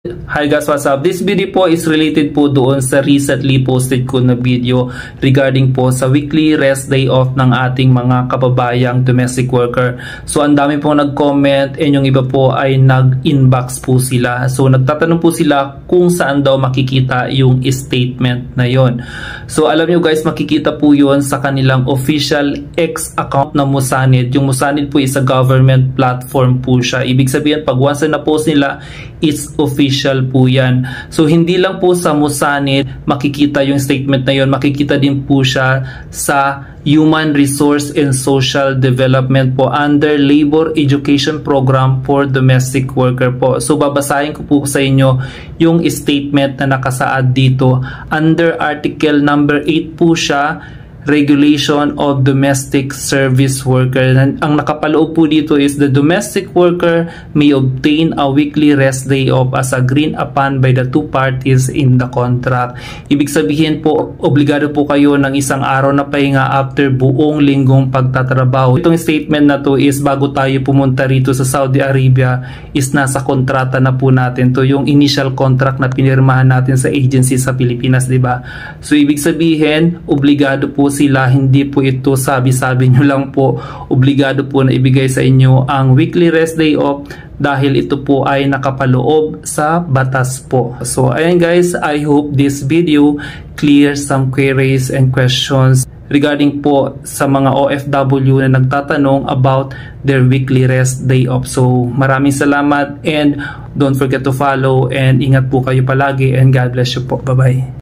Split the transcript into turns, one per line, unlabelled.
Hi guys, what's up? This video po is related po doon sa recently posted ko na video regarding po sa weekly rest day off ng ating mga kababayang domestic worker. So ang dami pong nag-comment and yung iba po ay nag-inbox po sila. So nagtatanong po sila kung saan daw makikita yung statement na yon. So alam nyo guys, makikita po yon sa kanilang official X account na Musanid. Yung Musanid po is a government platform po siya. Ibig sabihin pag once na post nila, it's official po yan. So hindi lang po sa Musanid makikita yung statement na yon, makikita din po siya sa Human Resource and Social Development po under Labor Education Program for Domestic Worker po. So babasahin ko po sa inyo yung statement na nakasaad dito. Under Article number 8 po siya, Regulation of Domestic Service Worker. Ang nakapaloob po dito is the domestic worker may obtain a weekly rest day off as agreed upon by the two parties in the contract. Ibig sabihin po, obligado po kayo ng isang araw na pahinga after buong linggong pagtatrabaho. Itong statement na to is bago tayo pumunta rito sa Saudi Arabia is nasa kontrata na po natin to, yung initial contract na pinirmahan natin sa agency sa Pilipinas, di ba? So ibig sabihin, obligado po sila, hindi po ito sabi-sabi nyo lang po, obligado po na ibigay sa inyo ang weekly rest day off dahil ito po ay nakapaloob sa batas po. So ayan guys, I hope this video clears some queries and questions regarding po sa mga OFW na nagtatanong about their weekly rest day off. So maraming salamat and don't forget to follow and ingat po kayo palagi and God bless you po. Bye bye.